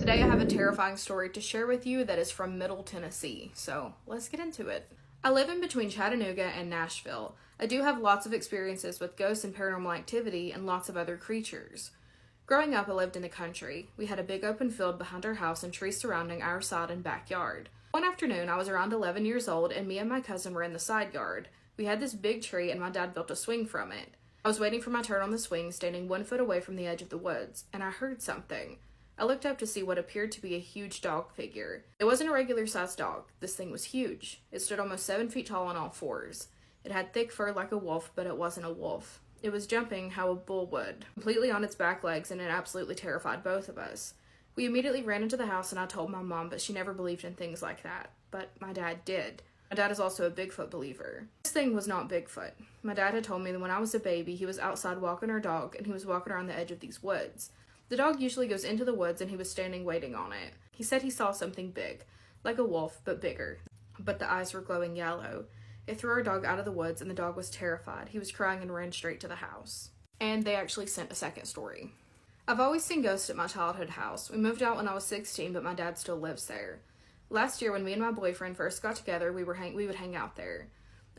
Today I have a terrifying story to share with you that is from Middle Tennessee, so let's get into it. I live in between Chattanooga and Nashville. I do have lots of experiences with ghosts and paranormal activity and lots of other creatures. Growing up, I lived in the country. We had a big open field behind our house and trees surrounding our side and backyard. One afternoon, I was around 11 years old and me and my cousin were in the side yard. We had this big tree and my dad built a swing from it. I was waiting for my turn on the swing, standing 1 foot away from the edge of the woods, and I heard something. I looked up to see what appeared to be a huge dog figure. It wasn't a regular-sized dog. This thing was huge. It stood almost 7 feet tall on all fours. It had thick fur like a wolf, but it wasn't a wolf. It was jumping how a bull would, completely on its back legs, and it absolutely terrified both of us. We immediately ran into the house and I told my mom, but she never believed in things like that. But my dad did. My dad is also a Bigfoot believer. This thing was not Bigfoot. My dad had told me that when I was a baby, he was outside walking our dog, and he was walking around the edge of these woods. The dog usually goes into the woods, and he was standing waiting on it. He said he saw something big, like a wolf, but bigger. But the eyes were glowing yellow. It threw our dog out of the woods, and the dog was terrified. He was crying and ran straight to the house. And they actually sent a second story. I've always seen ghosts at my childhood house. We moved out when I was 16, but my dad still lives there. Last year, when me and my boyfriend first got together, we would hang out there.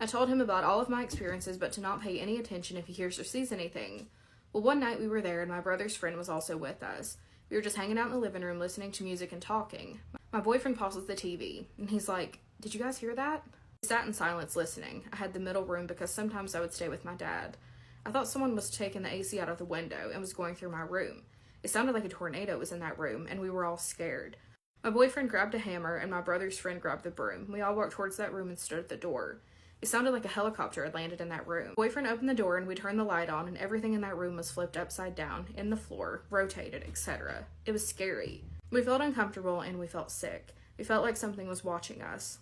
I told him about all of my experiences, but to not pay any attention if he hears or sees anything. Well, one night we were there, and my brother's friend was also with us. We were just hanging out in the living room, listening to music and talking. My boyfriend pauses the TV, and he's like, "Did you guys hear that?" We sat in silence listening. I had the middle room because sometimes I would stay with my dad. I thought someone was taking the AC out of the window and was going through my room. It sounded like a tornado was in that room, and we were all scared. My boyfriend grabbed a hammer, and my brother's friend grabbed the broom. We all walked towards that room and stood at the door. It sounded like a helicopter had landed in that room. My boyfriend opened the door, and we turned the light on, and everything in that room was flipped upside down, in the floor, rotated, etc. It was scary. We felt uncomfortable, and we felt sick. We felt like something was watching us.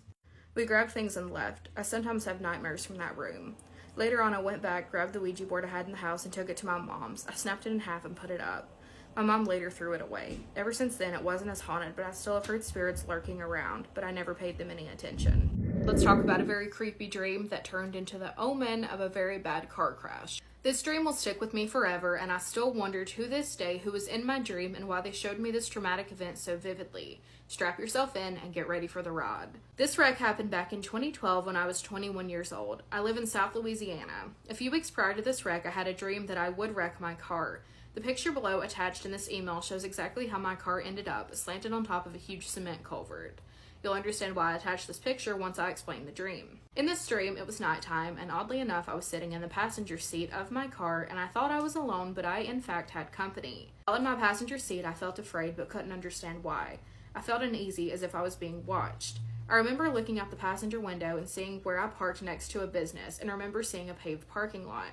We grabbed things and left. I sometimes have nightmares from that room. Later on, I went back, grabbed the Ouija board I had in the house, and took it to my mom's. I snapped it in half and put it up. My mom later threw it away. Ever since then, it wasn't as haunted, but I still have heard spirits lurking around, but I never paid them any attention. Let's talk about a very creepy dream that turned into the omen of a very bad car crash. This dream will stick with me forever, and I still wonder to this day who was in my dream and why they showed me this traumatic event so vividly. Strap yourself in and get ready for the ride. This wreck happened back in 2012 when I was 21 years old. I live in South Louisiana. A few weeks prior to this wreck, I had a dream that I would wreck my car. The picture below attached in this email shows exactly how my car ended up, slanted on top of a huge cement culvert. You'll understand why I attached this picture once I explain the dream. In this dream, it was nighttime, and oddly enough, I was sitting in the passenger seat of my car, and I thought I was alone, but I in fact had company. While in my passenger seat, I felt afraid, but couldn't understand why. I felt uneasy, as if I was being watched. I remember looking out the passenger window and seeing where I parked next to a business, and remember seeing a paved parking lot.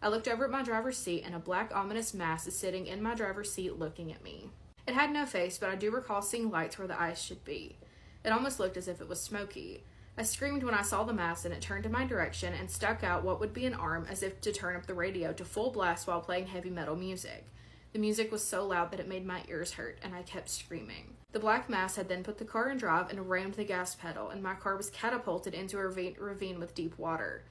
I looked over at my driver's seat, and a black ominous mass is sitting in my driver's seat looking at me. It had no face, but I do recall seeing lights where the eyes should be. It almost looked as if it was smoky. I screamed when I saw the mass, and it turned in my direction and stuck out what would be an arm as if to turn up the radio to full blast while playing heavy metal music. The music was so loud that it made my ears hurt, and I kept screaming. The black mass had then put the car in drive and rammed the gas pedal, and my car was catapulted into a ravine with deep water.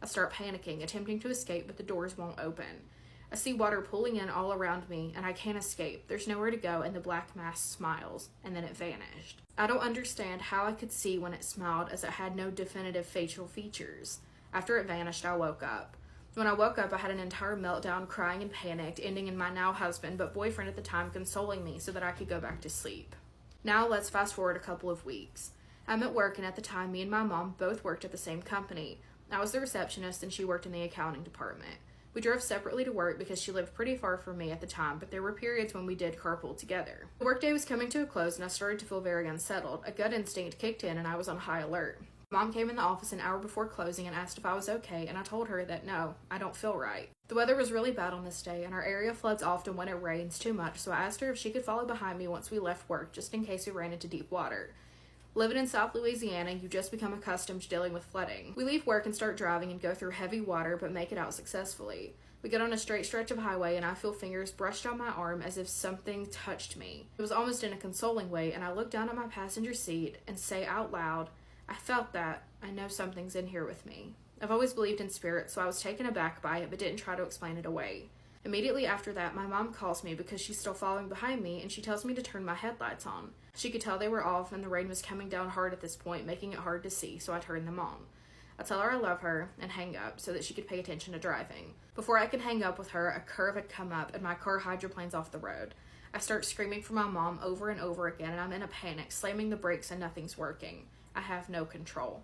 I start panicking, attempting to escape, but the doors won't open. I see water pooling in all around me, and I can't escape. There's nowhere to go, and the black mass smiles, and then it vanished. I don't understand how I could see when it smiled, as it had no definitive facial features. After it vanished, I woke up. When I woke up, I had an entire meltdown, crying and panicked, ending in my now husband, but boyfriend at the time, consoling me so that I could go back to sleep. Now let's fast forward a couple of weeks. I'm at work, and at the time, me and my mom both worked at the same company. I was the receptionist, and she worked in the accounting department. We drove separately to work because she lived pretty far from me at the time, but there were periods when we did carpool together. The workday was coming to a close, and I started to feel very unsettled. A gut instinct kicked in, and I was on high alert. Mom came in the office an hour before closing and asked if I was okay, and I told her that no, I don't feel right. The weather was really bad on this day, and our area floods often when it rains too much, so I asked her if she could follow behind me once we left work, just in case we ran into deep water. Living in South Louisiana, you just become accustomed to dealing with flooding. We leave work and start driving and go through heavy water, but make it out successfully. We get on a straight stretch of highway, and I feel fingers brushed on my arm as if something touched me. It was almost in a consoling way, and I look down at my passenger seat and say out loud, "I felt that. I know something's in here with me." I've always believed in spirits, so I was taken aback by it, but didn't try to explain it away. Immediately after that, my mom calls me because she's still following behind me, and she tells me to turn my headlights on. She could tell they were off, and the rain was coming down hard at this point, making it hard to see, so I turned them on. I tell her I love her and hang up so that she could pay attention to driving. Before I could hang up with her, a curve had come up and my car hydroplanes off the road. I start screaming for my mom over and over again, and I'm in a panic, slamming the brakes, and nothing's working. I have no control.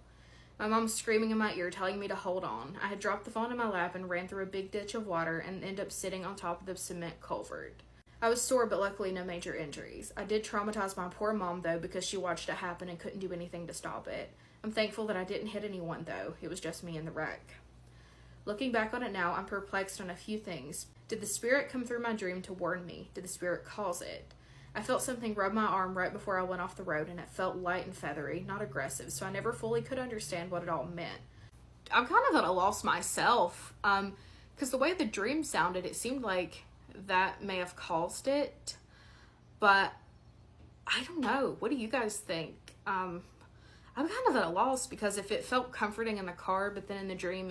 My mom's screaming in my ear, telling me to hold on. I had dropped the phone in my lap and ran through a big ditch of water and ended up sitting on top of the cement culvert. I was sore, but luckily no major injuries. I did traumatize my poor mom, though, because she watched it happen and couldn't do anything to stop it. I'm thankful that I didn't hit anyone, though. It was just me and the wreck. Looking back on it now, I'm perplexed on a few things. Did the spirit come through my dream to warn me? Did the spirit cause it? I felt something rub my arm right before I went off the road, and it felt light and feathery, not aggressive, so I never fully could understand what it all meant. I'm kind of at a loss myself, because the way the dream sounded, it seemed like that may have caused it, but I don't know. What do you guys think? I'm kind of at a loss, because if it felt comforting in the car, but then in the dream,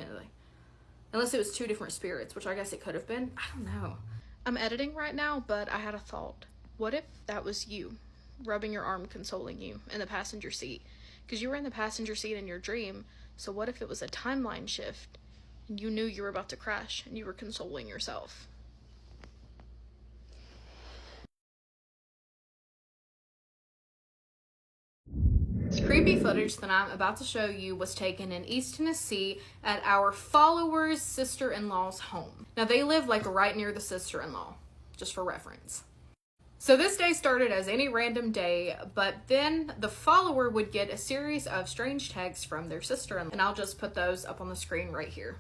unless it was two different spirits, which I guess it could have been, I don't know. I'm editing right now, but I had a thought. What if that was you, rubbing your arm, consoling you, in the passenger seat? Because you were in the passenger seat in your dream, so what if it was a timeline shift, and you knew you were about to crash, and you were consoling yourself? Creepy footage that I'm about to show you was taken in East Tennessee at our follower's sister-in-law's home. Now, they live like right near the sister-in-law, just for reference. So this day started as any random day, but then the follower would get a series of strange texts from their sister-in-law, and I'll just put those up on the screen right here.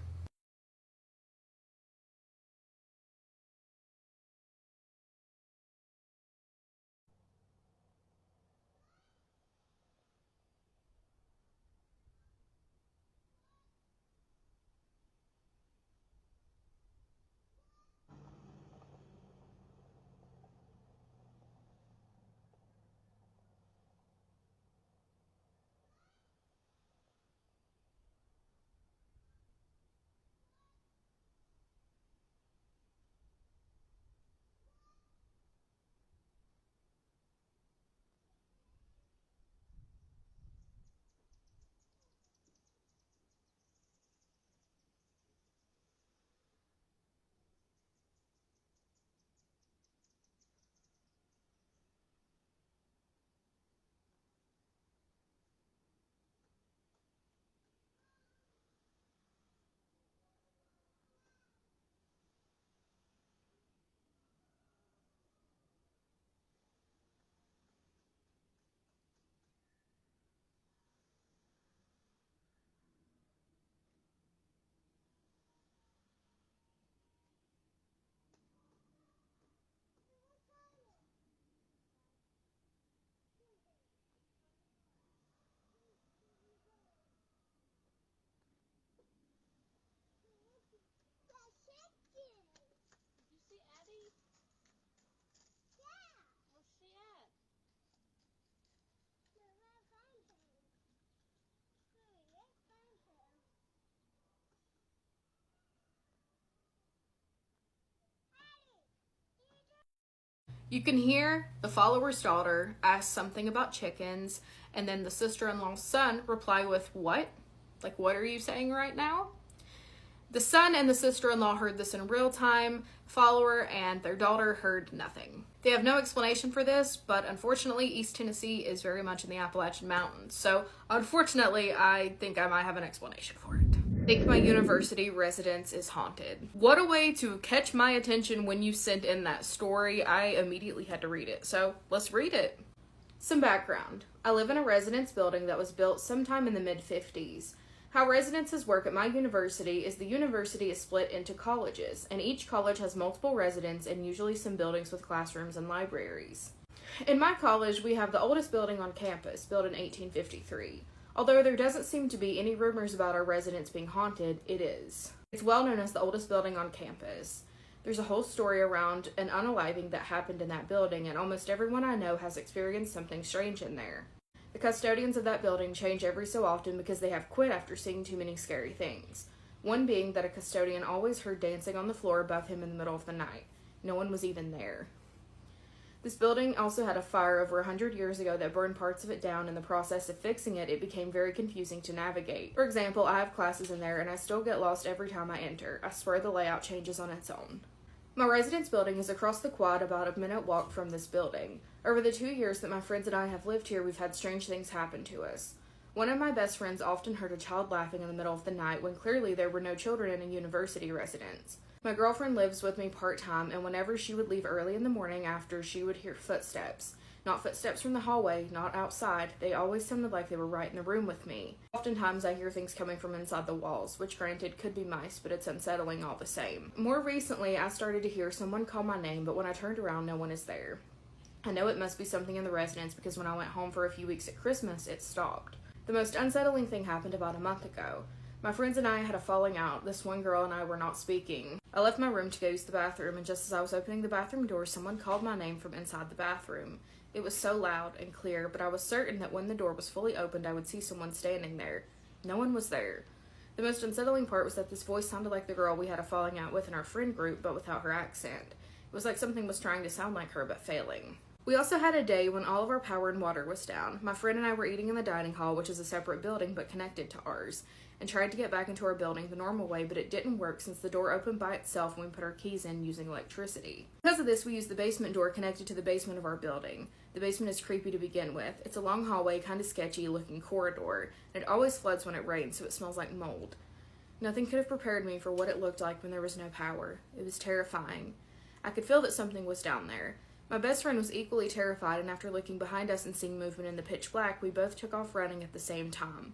You can hear the follower's daughter ask something about chickens, and then the sister-in-law's son reply with, "What? Like, what are you saying right now?" The son and the sister-in-law heard this in real time. Follower and their daughter heard nothing. They have no explanation for this, but unfortunately, East Tennessee is very much in the Appalachian Mountains. So, unfortunately, I think I might have an explanation for it. I think my university residence is haunted. What a way to catch my attention when you sent in that story. I immediately had to read it, so let's read it. Some background. I live in a residence building that was built sometime in the mid-50s. How residences work at my university is the university is split into colleges, and each college has multiple residents and usually some buildings with classrooms and libraries. In my college, we have the oldest building on campus, built in 1853. Although there doesn't seem to be any rumors about our residence being haunted, it is. It's well known as the oldest building on campus. There's a whole story around an unaliving that happened in that building, and almost everyone I know has experienced something strange in there. The custodians of that building change every so often because they have quit after seeing too many scary things. One being that a custodian always heard dancing on the floor above him in the middle of the night. No one was even there. This building also had a fire over 100 years ago that burned parts of it down. In the process of fixing it, it became very confusing to navigate. For example, I have classes in there and I still get lost every time I enter. I swear the layout changes on its own. My residence building is across the quad, about a minute walk from this building. Over the 2 years that my friends and I have lived here, we've had strange things happen to us. One of my best friends often heard a child laughing in the middle of the night when clearly there were no children in a university residence. My girlfriend lives with me part-time, and whenever she would leave early in the morning after, she would hear footsteps. Not footsteps from the hallway, not outside. They always sounded like they were right in the room with me. Oftentimes I hear things coming from inside the walls, which granted could be mice, but it's unsettling all the same. More recently, I started to hear someone call my name, but when I turned around, no one is there. I know it must be something in the residence because when I went home for a few weeks at Christmas, it stopped. The most unsettling thing happened about a month ago. My friends and I had a falling out. This one girl and I were not speaking. I left my room to go use the bathroom, and just as I was opening the bathroom door, someone called my name from inside the bathroom. It was so loud and clear, but I was certain that when the door was fully opened, I would see someone standing there. No one was there. The most unsettling part was that this voice sounded like the girl we had a falling out with in our friend group, but without her accent. It was like something was trying to sound like her, but failing. We also had a day when all of our power and water was down. My friend and I were eating in the dining hall, which is a separate building but connected to ours, and tried to get back into our building the normal way, but it didn't work since the door opened by itself when we put our keys in using electricity. Because of this, we used the basement door connected to the basement of our building. The basement is creepy to begin with. It's a long hallway, kind of sketchy looking corridor, and it always floods when it rains, so it smells like mold. Nothing could have prepared me for what it looked like when there was no power. It was terrifying. I could feel that something was down there. My best friend was equally terrified, and after looking behind us and seeing movement in the pitch black, we both took off running at the same time.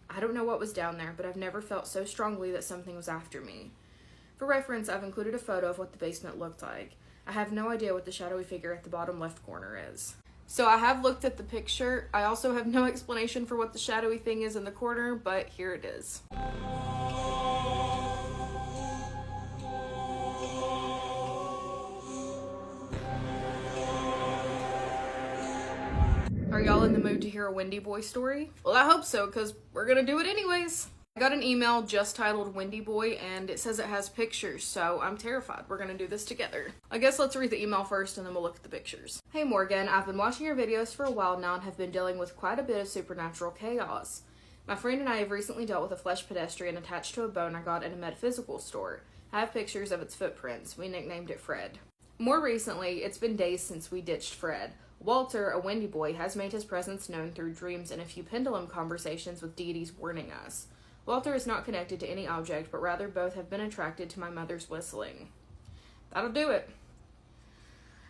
I don't know what was down there, but I've never felt so strongly that something was after me. For reference, I've included a photo of what the basement looked like. I have no idea what the shadowy figure at the bottom left corner is. So I have looked at the picture. I also have no explanation for what the shadowy thing is in the corner, but here it is. Are y'all in the mood to hear a Windy Boy story? Well, I hope so, because we're gonna do it anyways. I got an email just titled Windy Boy, and it says it has pictures, so I'm terrified. We're gonna do this together. I guess let's read the email first, and then we'll look at the pictures. Hey Morgan, I've been watching your videos for a while now and have been dealing with quite a bit of supernatural chaos. My friend and I have recently dealt with a flesh pedestrian attached to a bone I got in a metaphysical store. I have pictures of its footprints. We nicknamed it Fred. More recently, it's been days since we ditched Fred. Walter, a Windy Boy, has made his presence known through dreams and a few pendulum conversations with deities warning us. Walter is not connected to any object, but rather both have been attracted to my mother's whistling. That'll do it.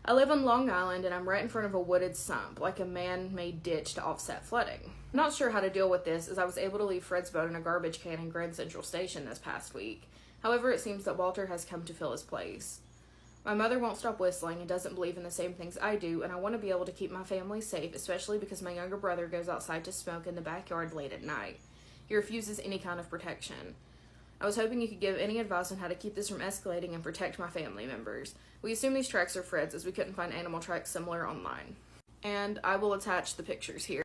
I live on Long Island, and I'm right in front of a wooded sump, like a man-made ditch to offset flooding. I'm not sure how to deal with this, as I was able to leave Fred's boat in a garbage can in Grand Central Station this past week. However, it seems that Walter has come to fill his place. My mother won't stop whistling and doesn't believe in the same things I do, and I want to be able to keep my family safe, especially because my younger brother goes outside to smoke in the backyard late at night. He refuses any kind of protection. I was hoping you could give any advice on how to keep this from escalating and protect my family members. We assume these tracks are Fred's, as we couldn't find animal tracks similar online. And I will attach the pictures here.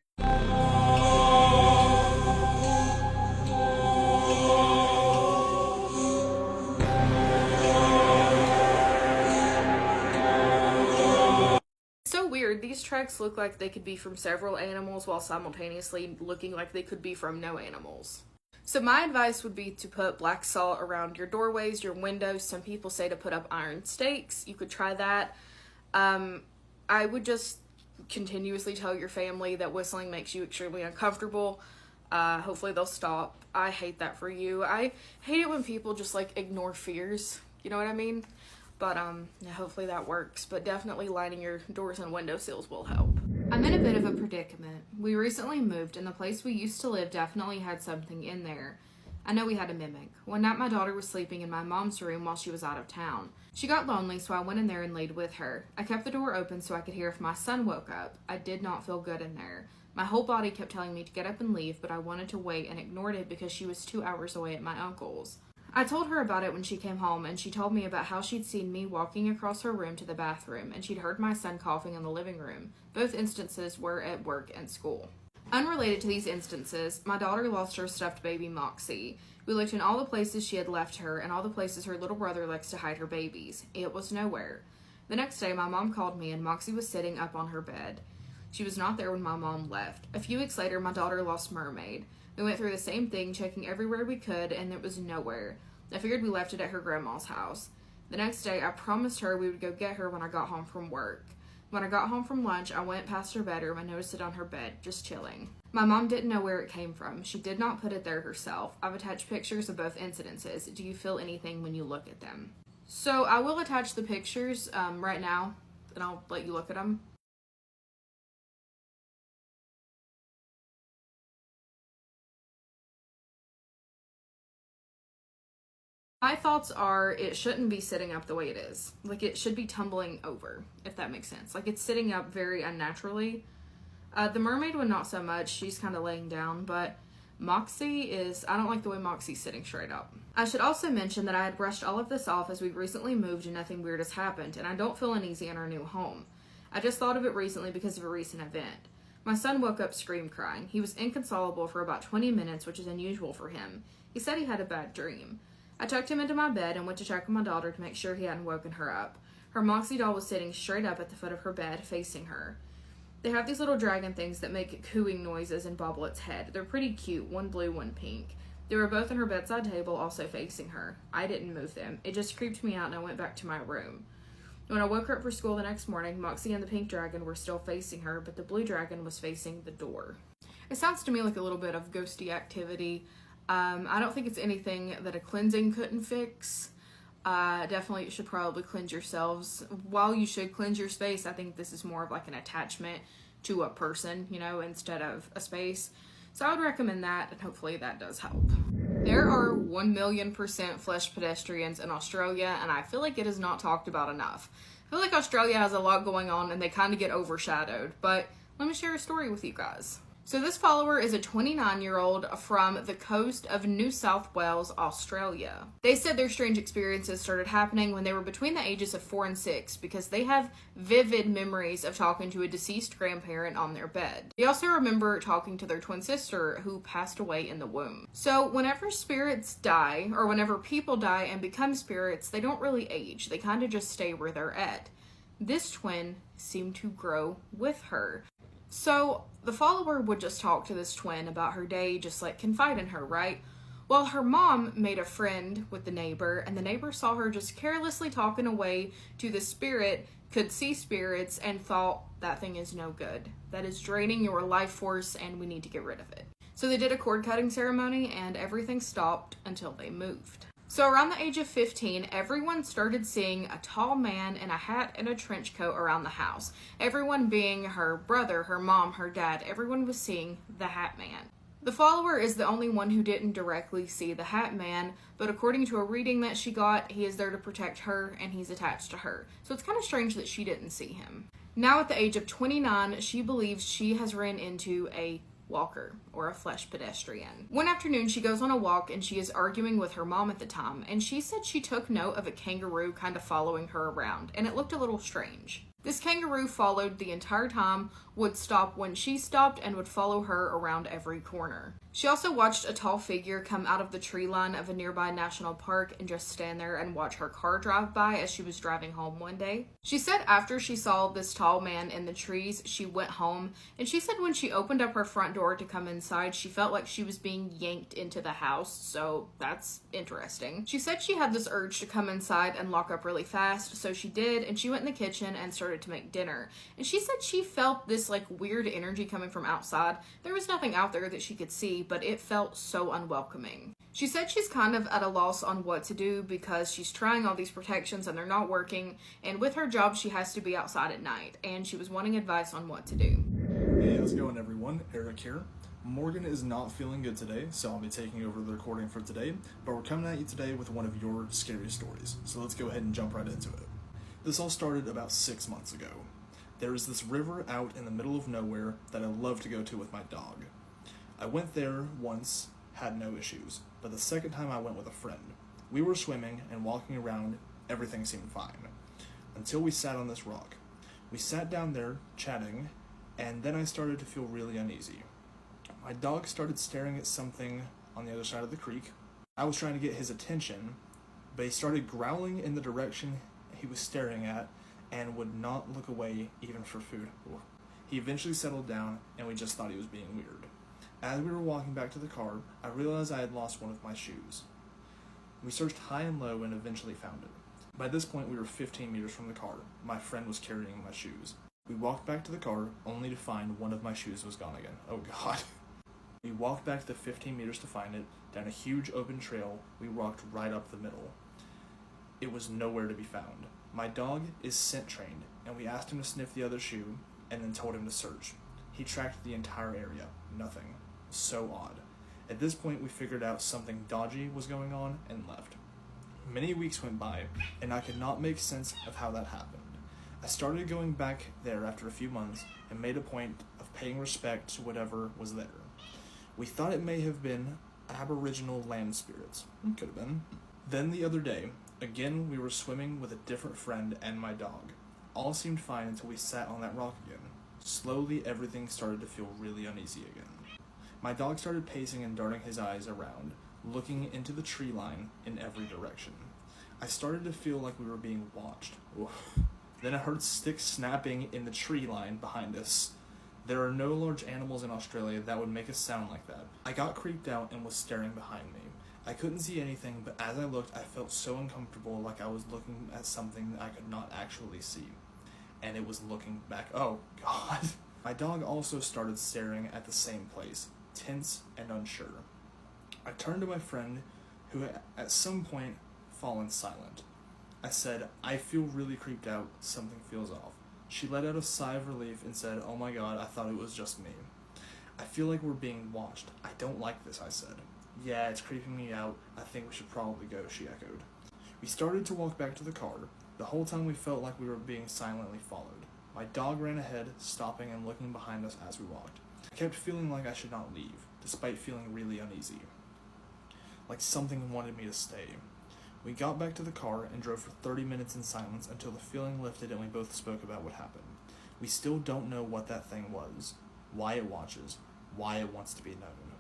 Weird. These tracks look like they could be from several animals while simultaneously looking like they could be from no animals. So my advice would be to put black salt around your doorways, your windows. Some people say to put up iron stakes. You could try that. I would just continuously tell your family that whistling makes you extremely uncomfortable. Hopefully they'll stop. I hate that for you. I hate it when people just like ignore fears. You know what I mean? But hopefully that works, but definitely lining your doors and window sills will help. I'm in a bit of a predicament. We recently moved, and the place we used to live definitely had something in there. I know we had a mimic. One night my daughter was sleeping in my mom's room while she was out of town. She got lonely, so I went in there and laid with her. I kept the door open so I could hear if my son woke up. I did not feel good in there. My whole body kept telling me to get up and leave, but I wanted to wait and ignored it because she was 2 hours away at my uncle's. I told her about it when she came home, and she told me about how she'd seen me walking across her room to the bathroom, and she'd heard my son coughing in the living room. Both instances were at work and school. Unrelated to these instances, my daughter lost her stuffed baby Moxie. We looked in all the places she had left her and all the places her little brother likes to hide her babies. It was nowhere. The next day, my mom called me and Moxie was sitting up on her bed. She was not there when my mom left. A few weeks later, my daughter lost Mermaid. We went through the same thing, checking everywhere we could, and it was nowhere. I figured we left it at her grandma's house. The next day, I promised her we would go get her when I got home from work. When I got home from lunch, I went past her bedroom and noticed it on her bed, just chilling. My mom didn't know where it came from. She did not put it there herself. I've attached pictures of both incidences. Do you feel anything when you look at them? So I will attach the pictures right now, and I'll let you look at them. My thoughts are it shouldn't be sitting up the way it is. Like, it should be tumbling over, if that makes sense. Like, it's sitting up very unnaturally. The mermaid one, not so much. She's kind of laying down, but Moxie is... I don't like the way Moxie's sitting straight up. I should also mention that I had brushed all of this off as we recently moved and nothing weird has happened, and I don't feel uneasy in our new home. I just thought of it recently because of a recent event. My son woke up scream crying. He was inconsolable for about 20 minutes, which is unusual for him. He said he had a bad dream. I tucked him into my bed and went to check on my daughter to make sure he hadn't woken her up. Her Moxie doll was sitting straight up at the foot of her bed, facing her. They have these little dragon things that make cooing noises and bobble its head. They're pretty cute, one blue, one pink. They were both on her bedside table, also facing her. I didn't move them. It just creeped me out and I went back to my room. When I woke her up for school the next morning, Moxie and the pink dragon were still facing her, but the blue dragon was facing the door. It sounds to me like a little bit of ghosty activity. I don't think it's anything that a cleansing couldn't fix. Definitely you should probably cleanse yourselves. While you should cleanse your space, I think this is more of like an attachment to a person, you know, instead of a space. So I would recommend that, and hopefully that does help. There are 1,000,000% flesh pedestrians in Australia, and I feel like it is not talked about enough. I feel like Australia has a lot going on, and they kind of get overshadowed, but let me share a story with you guys. So this follower is a 29-year-old from the coast of New South Wales, Australia. They said their strange experiences started happening when they were between the ages of 4 and 6 because they have vivid memories of talking to a deceased grandparent on their bed. They also remember talking to their twin sister who passed away in the womb. So whenever spirits die, or whenever people die and become spirits, they don't really age. They kind of just stay where they're at. This twin seemed to grow with her. So the follower would just talk to this twin about her day, just like confide in her, right? Well, her mom made a friend with the neighbor, and the neighbor saw her just carelessly talking away to the spirit, could see spirits, and thought, that thing is no good. That is draining your life force, and we need to get rid of it. So they did a cord cutting ceremony, and everything stopped until they moved. So around the age of 15, everyone started seeing a tall man in a hat and a trench coat around the house. Everyone being her brother, her mom, her dad, everyone was seeing the Hat Man. The follower is the only one who didn't directly see the Hat Man, but according to a reading that she got, he is there to protect her and he's attached to her. So it's kind of strange that she didn't see him. Now at the age of 29, she believes she has ran into a walker or a flesh pedestrian. One afternoon she goes on a walk and she is arguing with her mom at the time, and she said she took note of a kangaroo kind of following her around, and it looked a little strange. This kangaroo followed the entire time, would stop when she stopped, and would follow her around every corner. She also watched a tall figure come out of the tree line of a nearby national park and just stand there and watch her car drive by as she was driving home one day. She said after she saw this tall man in the trees, she went home, and she said when she opened up her front door to come inside, she felt like she was being yanked into the house, so that's interesting. She said she had this urge to come inside and lock up really fast, so she did, and she went in the kitchen and started to make dinner. And she said she felt this like weird energy coming from outside. There was nothing out there that she could see, but it felt so unwelcoming. She said she's kind of at a loss on what to do because she's trying all these protections and they're not working, and with her job she has to be outside at night, and she was wanting advice on what to do. Hey, how's it going everyone? Eric here. Morgan is not feeling good today, so I'll be taking over the recording for today, but we're coming at you today with one of your scary stories, so let's go ahead and jump right into it. This all started about 6 months ago. There is this river out in the middle of nowhere that I love to go to with my dog. I went there once, had no issues, but the second time I went with a friend. We were swimming and walking around, everything seemed fine, until we sat on this rock. We sat down there chatting, and then I started to feel really uneasy. My dog started staring at something on the other side of the creek. I was trying to get his attention, but he started growling in the direction he was staring at and would not look away even for food. He eventually settled down, and we just thought he was being weird. As we were walking back to the car, I realized I had lost one of my shoes. We searched high and low and eventually found it. By this point, we were 15 meters from the car. My friend was carrying my shoes. We walked back to the car, only to find one of my shoes was gone again. Oh God. We walked back the 15 meters to find it. Down a huge open trail, we walked right up the middle. It was nowhere to be found. My dog is scent trained, and we asked him to sniff the other shoe, and then told him to search. He tracked the entire area. Nothing. So odd. At this point, we figured out something dodgy was going on and left. Many weeks went by, and I could not make sense of how that happened. I started going back there after a few months and made a point of paying respect to whatever was there. We thought it may have been aboriginal land spirits. Could have been. Then the other day, again we were swimming with a different friend and my dog. All seemed fine until we sat on that rock again. Slowly everything started to feel really uneasy again. My dog started pacing and darting his eyes around, looking into the tree line in every direction. I started to feel like we were being watched. Oof. Then I heard sticks snapping in the tree line behind us. There are no large animals in Australia that would make a sound like that. I got creeped out and was staring behind me. I couldn't see anything, but as I looked, I felt so uncomfortable, like I was looking at something that I could not actually see. And it was looking back. Oh, God. My dog also started staring at the same place, tense and unsure. I turned to my friend, who had at some point fallen silent. I said, I feel really creeped out. Something feels off. She let out a sigh of relief and said, oh my God, I thought it was just me. I feel like we're being watched. I don't like this, I said. Yeah, it's creeping me out. I think we should probably go, she echoed. We started to walk back to the car. The whole time we felt like we were being silently followed. My dog ran ahead, stopping and looking behind us as we walked. I kept feeling like I should not leave, despite feeling really uneasy. Like something wanted me to stay. We got back to the car and drove for 30 minutes in silence until the feeling lifted and we both spoke about what happened. We still don't know what that thing was, why it watches, why it wants to be known.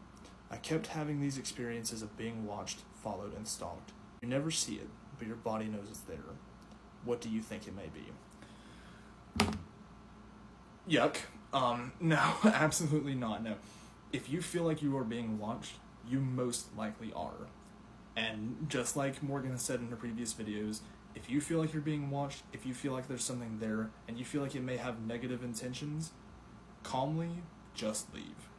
I kept having these experiences of being watched, followed, and stalked. You never see it, but your body knows it's there. What do you think it may be? Yuck. No, absolutely not, no. If you feel like you are being watched, you most likely are. And just like Morgan has said in her previous videos, if you feel like you're being watched, if you feel like there's something there, and you feel like it may have negative intentions, calmly just leave.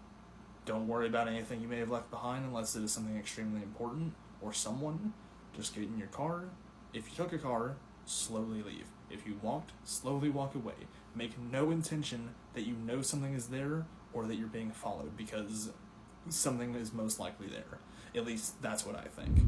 Don't worry about anything you may have left behind unless it is something extremely important or someone. Just get in your car. If you took a car, slowly leave. If you walked, slowly walk away. Make no intention that you know something is there or that you're being followed, because something is most likely there. At least that's what I think.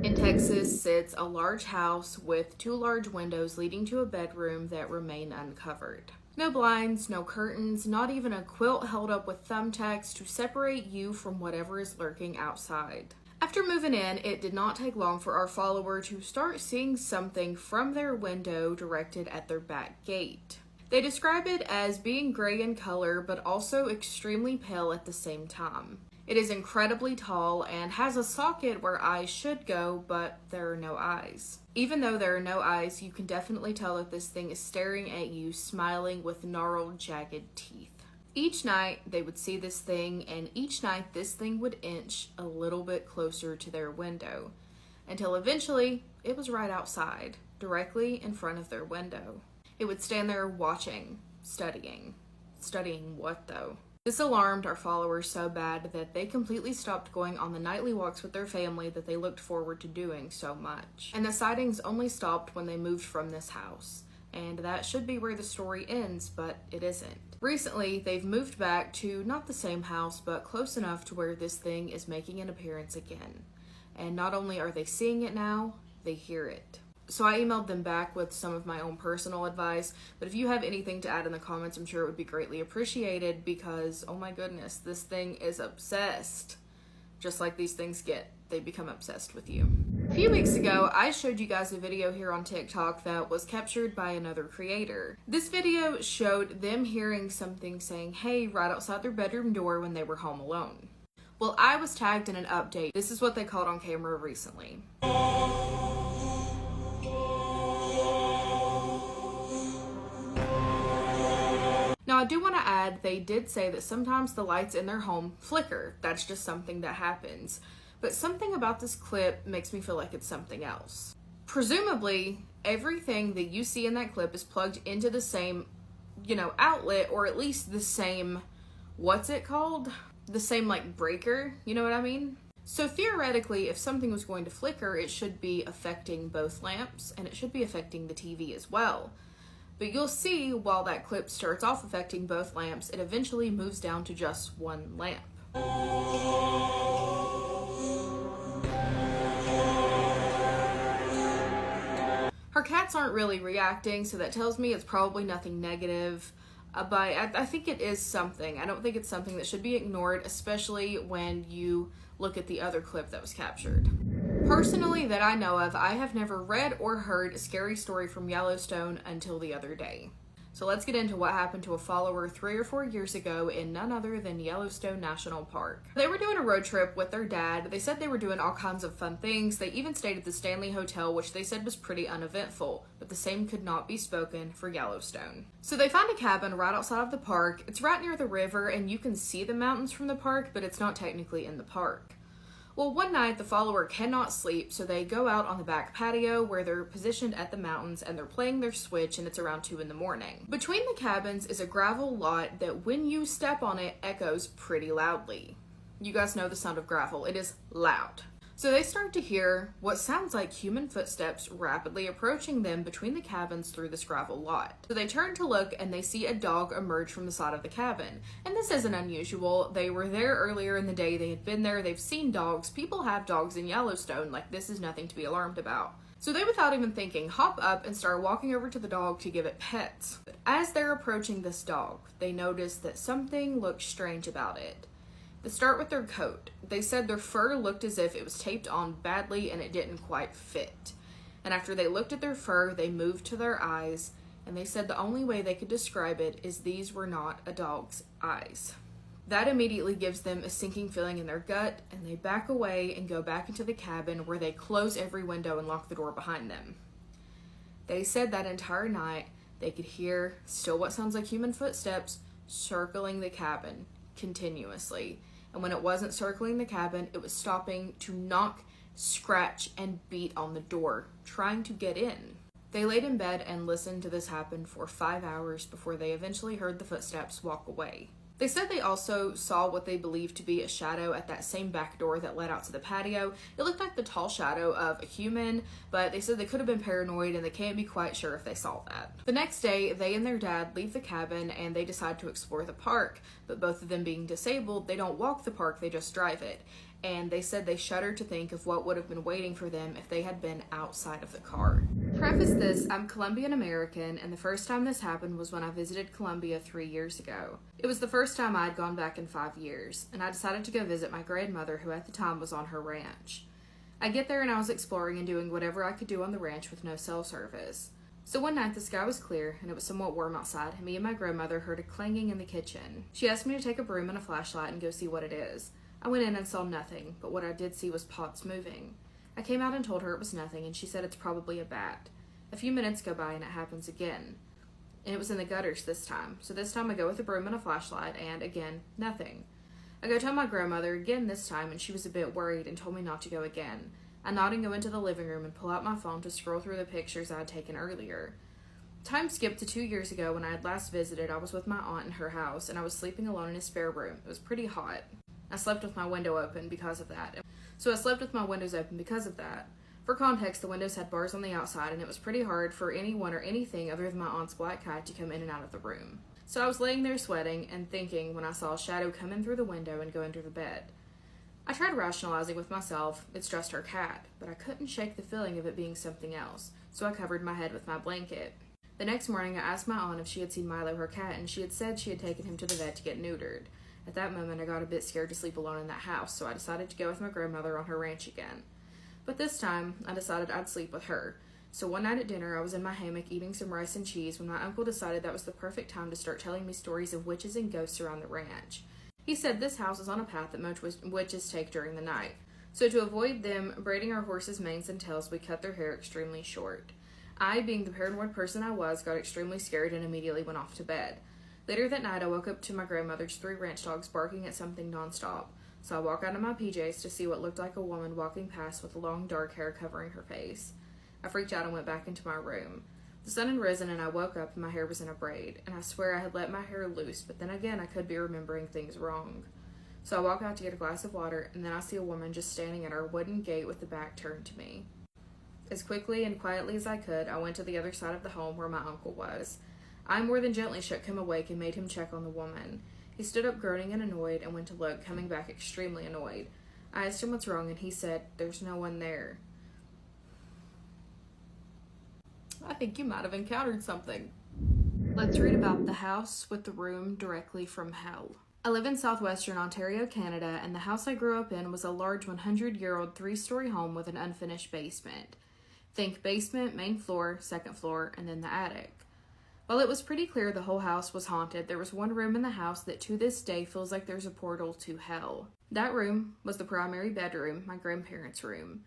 In Texas sits a large house with 2 large windows leading to a bedroom that remain uncovered. No blinds, no curtains, not even a quilt held up with thumbtacks to separate you from whatever is lurking outside. After moving in, it did not take long for our follower to start seeing something from their window directed at their back gate. They describe it as being gray in color, but also extremely pale at the same time. It is incredibly tall and has a socket where eyes should go, but there are no eyes. Even though there are no eyes, you can definitely tell that this thing is staring at you, smiling with gnarled, jagged teeth. Each night, they would see this thing, and each night this thing would inch a little bit closer to their window, until eventually, it was right outside, directly in front of their window. It would stand there watching, studying. Studying what, though? This alarmed our followers so bad that they completely stopped going on the nightly walks with their family that they looked forward to doing so much. And the sightings only stopped when they moved from this house. And that should be where the story ends, but it isn't. Recently, they've moved back to not the same house, but close enough to where this thing is making an appearance again. And not only are they seeing it now, they hear it. So I emailed them back with some of my own personal advice, but if you have anything to add in the comments, I'm sure it would be greatly appreciated, because, oh my goodness, this thing is obsessed. Just like these things get, they become obsessed with you. A few weeks ago, I showed you guys a video here on TikTok that was captured by another creator. This video showed them hearing something saying, hey, right outside their bedroom door when they were home alone. Well, I was tagged in an update. This is what they caught on camera recently. Now, I do want to add, they did say that sometimes the lights in their home flicker. That's just something that happens. But something about this clip makes me feel like it's something else. Presumably, everything that you see in that clip is plugged into the same, outlet, or at least the same, what's it called? The same, breaker, you know what I mean? So theoretically, if something was going to flicker, it should be affecting both lamps, and it should be affecting the TV as well. But you'll see while that clip starts off affecting both lamps, it eventually moves down to just one lamp. Her cats aren't really reacting, so that tells me it's probably nothing negative. But I think it is something. I don't think it's something that should be ignored, especially when you look at the other clip that was captured. Personally, that I know of, I have never read or heard a scary story from Yellowstone until the other day. So let's get into what happened to a follower 3 or 4 years ago in none other than Yellowstone National Park. They were doing a road trip with their dad. They said they were doing all kinds of fun things. They even stayed at the Stanley Hotel, which they said was pretty uneventful, but the same could not be spoken for Yellowstone. So they find a cabin right outside of the park. It's right near the river, and you can see the mountains from the park, but it's not technically in the park. Well, one night the follower cannot sleep, so they go out on the back patio where they're positioned at the mountains and they're playing their Switch, and it's around 2 a.m. Between the cabins is a gravel lot that when you step on it echoes pretty loudly. You guys know the sound of gravel. It is loud. So they start to hear what sounds like human footsteps rapidly approaching them between the cabins through this gravel lot. So they turn to look and they see a dog emerge from the side of the cabin. And this isn't unusual. They were there earlier in the day. They had been there. They've seen dogs. People have dogs in Yellowstone. This is nothing to be alarmed about. So they, without even thinking, hop up and start walking over to the dog to give it pets. But as they're approaching this dog, they notice that something looks strange about it. They start with their coat. They said their fur looked as if it was taped on badly and it didn't quite fit. And after they looked at their fur, they moved to their eyes, and they said the only way they could describe it is these were not a dog's eyes. That immediately gives them a sinking feeling in their gut, and they back away and go back into the cabin where they close every window and lock the door behind them. They said that entire night they could hear still what sounds like human footsteps circling the cabin continuously. And when it wasn't circling the cabin, it was stopping to knock, scratch, and beat on the door, trying to get in. They laid in bed and listened to this happen for 5 hours before they eventually heard the footsteps walk away. They said they also saw what they believed to be a shadow at that same back door that led out to the patio. It looked like the tall shadow of a human, but they said they could have been paranoid and they can't be quite sure if they saw that. The next day, they and their dad leave the cabin and they decide to explore the park, but both of them being disabled, they don't walk the park, they just drive it. And they said they shudder to think of what would have been waiting for them if they had been outside of the car. Preface this, I'm Colombian American, and the first time this happened was when I visited Colombia 3 years ago. It was the first time I'd gone back in 5 years, and I decided to go visit my grandmother, who at the time was on her ranch. I get there and I was exploring and doing whatever I could do on the ranch with no cell service. So one night the sky was clear and it was somewhat warm outside, and me and my grandmother heard a clanging in the kitchen. She asked me to take a broom and a flashlight and go see what it is. I went in and saw nothing, but what I did see was pots moving. I came out and told her it was nothing, and she said it's probably a bat. A few minutes go by and it happens again. And it was in the gutters this time. So this time I go with a broom and a flashlight, and again, nothing. I go tell my grandmother again this time, and she was a bit worried and told me not to go again. I nod and go into the living room and pull out my phone to scroll through the pictures I had taken earlier. Time skipped to 2 years ago when I had last visited. I was with my aunt in her house, and I was sleeping alone in a spare room. It was pretty hot. I slept with my window open because of that. So I slept with my windows open because of that. For context, the windows had bars on the outside, and it was pretty hard for anyone or anything other than my aunt's black cat to come in and out of the room. So I was laying there sweating and thinking when I saw a shadow come in through the window and go under the bed. I tried rationalizing with myself, it's just her cat, but I couldn't shake the feeling of it being something else, so I covered my head with my blanket. The next morning, I asked my aunt if she had seen Milo, her cat, and she had said she had taken him to the vet to get neutered. At that moment, I got a bit scared to sleep alone in that house, so I decided to go with my grandmother on her ranch again. But this time, I decided I'd sleep with her. So one night at dinner, I was in my hammock eating some rice and cheese when my uncle decided that was the perfect time to start telling me stories of witches and ghosts around the ranch. He said this house is on a path that most witches take during the night. So to avoid them braiding our horses' manes and tails, we cut their hair extremely short. I, being the paranoid person I was, got extremely scared and immediately went off to bed. Later that night, I woke up to my grandmother's 3 ranch dogs barking at something nonstop. So I walk out of my PJs to see what looked like a woman walking past with long dark hair covering her face. I freaked out and went back into my room. The sun had risen and I woke up and my hair was in a braid, and I swear I had let my hair loose, but then again I could be remembering things wrong. So I walk out to get a glass of water, and then I see a woman just standing at our wooden gate with the back turned to me. As quickly and quietly as I could, I went to the other side of the home where my uncle was. I more than gently shook him awake and made him check on the woman. He stood up groaning and annoyed and went to look, coming back extremely annoyed. I asked him what's wrong, and he said, "There's no one there." I think you might have encountered something. Let's read about the house with the room directly from hell. I live in southwestern Ontario, Canada, and the house I grew up in was a large 100-year-old 3-story home with an unfinished basement. Think basement, main floor, second floor, and then the attic. While it was pretty clear the whole house was haunted, there was one room in the house that to this day feels like there's a portal to hell. That room was the primary bedroom, my grandparents' room.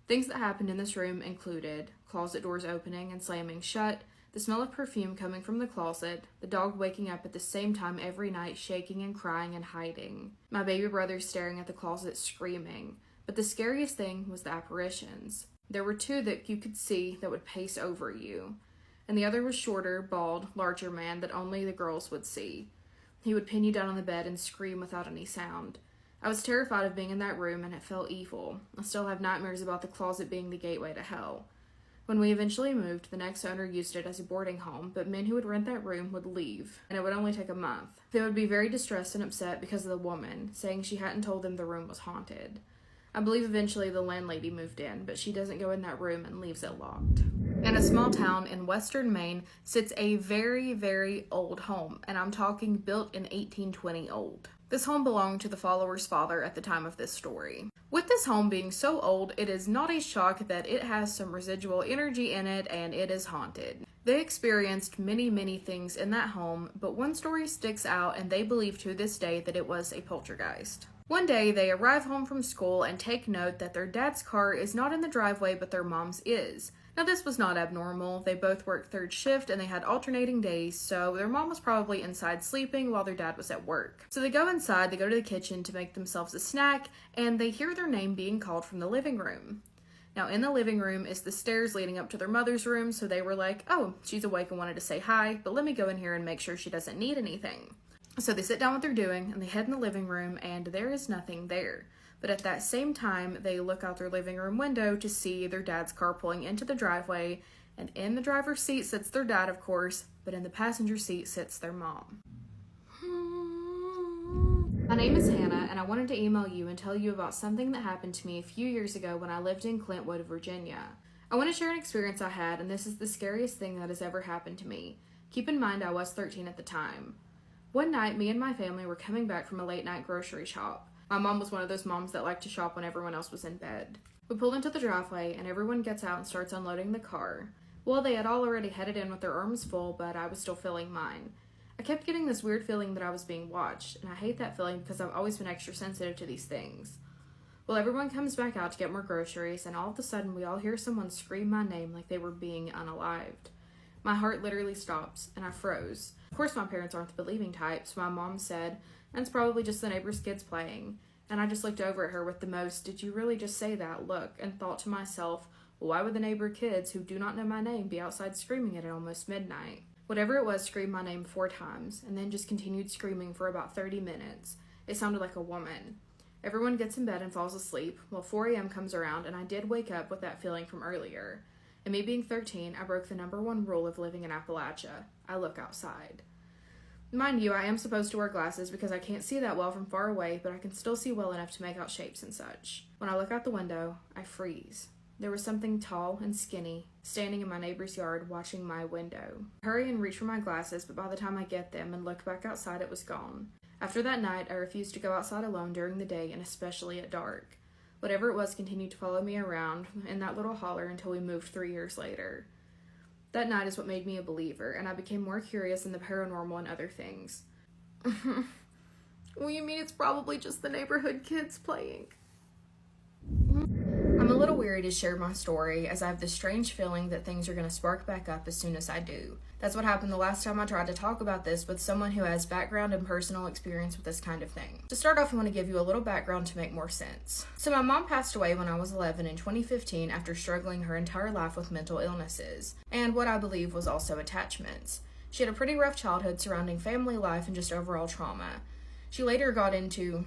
Things that happened in this room included closet doors opening and slamming shut, the smell of perfume coming from the closet, the dog waking up at the same time every night shaking and crying and hiding, my baby brother staring at the closet screaming. But the scariest thing was the apparitions. There were 2 that you could see that would pace over you, and the other was shorter, bald, larger man that only the girls would see. He would pin you down on the bed and scream without any sound. I was terrified of being in that room, and it felt evil. I still have nightmares about the closet being the gateway to hell. When we eventually moved, the next owner used it as a boarding home, but men who would rent that room would leave, and it would only take a month. They would be very distressed and upset because of the woman, saying she hadn't told them the room was haunted. I believe eventually the landlady moved in, but she doesn't go in that room and leaves it locked. In a small town in western Maine sits a very, very old home, and I'm talking built in 1820 old. This home belonged to the follower's father at the time of this story. With this home being so old, it is not a shock that it has some residual energy in it and it is haunted. They experienced many, many things in that home, but one story sticks out and they believe to this day that it was a poltergeist. One day, they arrive home from school and take note that their dad's car is not in the driveway, but their mom's is. Now, this was not abnormal. They both worked 3rd shift and they had alternating days, so their mom was probably inside sleeping while their dad was at work. So they go inside, they go to the kitchen to make themselves a snack, and they hear their name being called from the living room. Now, in the living room is the stairs leading up to their mother's room, so they were like, "Oh, she's awake and wanted to say hi, but let me go in here and make sure she doesn't need anything." So they sit down what they're doing, and they head in the living room, and there is nothing there. But at that same time, they look out their living room window to see their dad's car pulling into the driveway, and in the driver's seat sits their dad, of course, but in the passenger seat sits their mom. My name is Hannah, and I wanted to email you and tell you about something that happened to me a few years ago when I lived in Clintwood, Virginia. I want to share an experience I had, and this is the scariest thing that has ever happened to me. Keep in mind I was 13 at the time. One night, me and my family were coming back from a late-night grocery shop. My mom was one of those moms that liked to shop when everyone else was in bed. We pull into the driveway, and everyone gets out and starts unloading the car. Well, they had all already headed in with their arms full, but I was still filling mine. I kept getting this weird feeling that I was being watched, and I hate that feeling because I've always been extra sensitive to these things. Well, everyone comes back out to get more groceries, and all of a sudden we all hear someone scream my name like they were being unalived. My heart literally stops, and I froze. Of course, my parents aren't the believing type, so my mom said, "That's probably just the neighbor's kids playing." And I just looked over at her with the most, "Did you really just say that?" look, and thought to myself, well, why would the neighbor kids who do not know my name be outside screaming it at almost midnight? Whatever it was screamed my name 4 times, and then just continued screaming for about 30 minutes. It sounded like a woman. Everyone gets in bed and falls asleep. Well, 4 a.m. comes around, and I did wake up with that feeling from earlier. And me being 13, I broke the #1 rule of living in Appalachia. I look outside. Mind you, I am supposed to wear glasses because I can't see that well from far away, but I can still see well enough to make out shapes and such. When I look out the window, I freeze. There was something tall and skinny standing in my neighbor's yard watching my window. I hurry and reach for my glasses, but by the time I get them and look back outside, it was gone. After that night, I refused to go outside alone during the day and especially at dark. Whatever it was continued to follow me around in that little holler until we moved 3 years later. That night is what made me a believer, and I became more curious in the paranormal and other things. Well, you mean it's probably just the neighborhood kids playing? I'm a little weary to share my story, as I have this strange feeling that things are going to spark back up as soon as I do. That's what happened the last time I tried to talk about this with someone who has background and personal experience with this kind of thing. To start off, I want to give you a little background to make more sense. So my mom passed away when I was 11 in 2015 after struggling her entire life with mental illnesses, and what I believe was also attachments. She had a pretty rough childhood surrounding family life and just overall trauma. She later got into,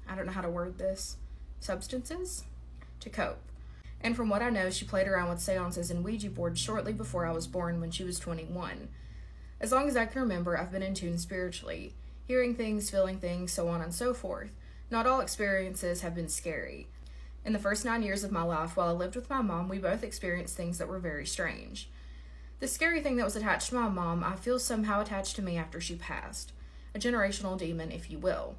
I don't know how to word this, substances to cope. And from what I know, she played around with seances and Ouija boards shortly before I was born when she was 21. As long as I can remember, I've been in tune spiritually, hearing things, feeling things, so on and so forth. Not all experiences have been scary. In the first 9 years of my life, while I lived with my mom, we both experienced things that were very strange. The scary thing that was attached to my mom, I feel somehow attached to me after she passed. A generational demon, if you will.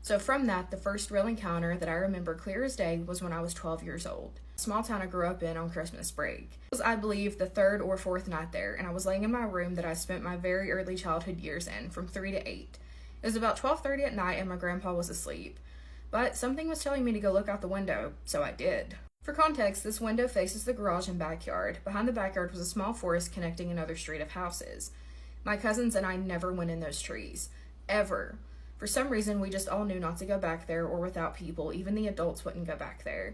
So from that, the first real encounter that I remember clear as day was when I was 12 years old. A small town I grew up in on Christmas break. It was, I believe, the third or fourth night there, and I was laying in my room that I spent my very early childhood years in, from 3 to 8. It was about 12:30 at night and my grandpa was asleep. But something was telling me to go look out the window, so I did. For context, this window faces the garage and backyard. Behind the backyard was a small forest connecting another street of houses. My cousins and I never went in those trees. Ever. For some reason, we just all knew not to go back there, or without people, even the adults wouldn't go back there.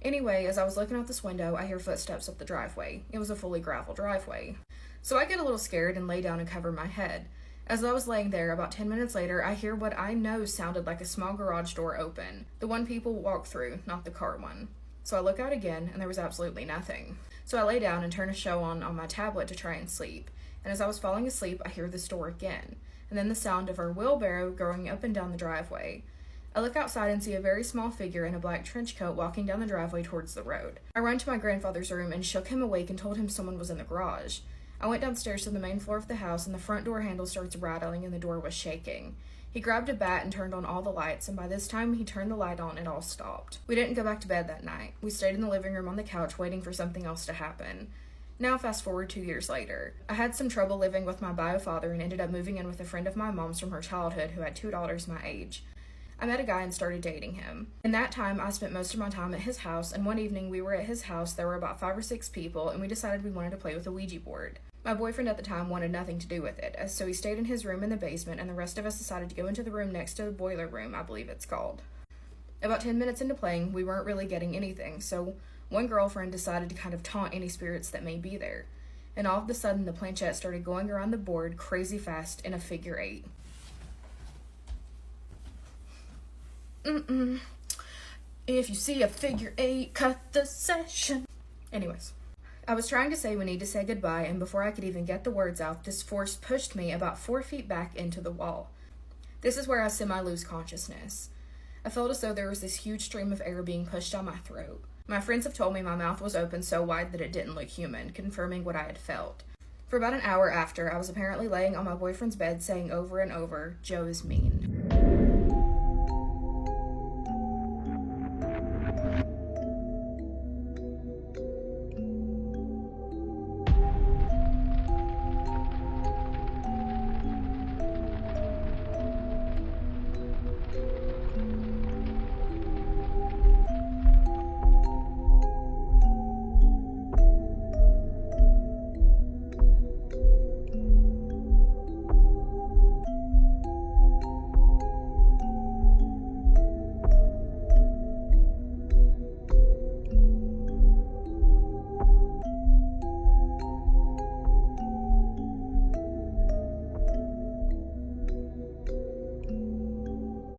Anyway, as I was looking out this window, I hear footsteps up the driveway. It was a fully gravel driveway. So I get a little scared and lay down and cover my head. As I was laying there, about 10 minutes later, I hear what I know sounded like a small garage door open. The one people walk through, not the car one. So I look out again, and there was absolutely nothing. So I lay down and turn a show on my tablet to try and sleep. And as I was falling asleep, I hear this door again. And then the sound of our wheelbarrow going up and down the driveway. I look outside and see a very small figure in a black trench coat walking down the driveway towards the road. I ran to my grandfather's room and shook him awake and told him someone was in the garage. I went downstairs to the main floor of the house, and the front door handle starts rattling and the door was shaking. He grabbed a bat and turned on all the lights, and by this time he turned the light on, it all stopped. We didn't go back to bed that night. We stayed in the living room on the couch waiting for something else to happen. Now fast forward 2 years later. I had some trouble living with my bio father and ended up moving in with a friend of my mom's from her childhood who had 2 daughters my age. I met a guy and started dating him. In that time, I spent most of my time at his house, and one evening we were at his house. There were about 5 or 6 people, and we decided we wanted to play with a Ouija board. My boyfriend at the time wanted nothing to do with it, so he stayed in his room in the basement, and the rest of us decided to go into the room next to the boiler room, I believe it's called. About 10 minutes into playing, we weren't really getting anything, so one girlfriend decided to kind of taunt any spirits that may be there. And all of a sudden, the planchette started going around the board crazy fast in a figure 8. If you see a figure 8, cut the session. Anyways, I was trying to say we need to say goodbye, and before I could even get the words out, this force pushed me about 4 feet back into the wall. This is where I semi-lose consciousness. I felt as though there was this huge stream of air being pushed down my throat. My friends have told me my mouth was open so wide that it didn't look human, confirming what I had felt. For about an hour after, I was apparently laying on my boyfriend's bed saying over and over, "Joe is mean."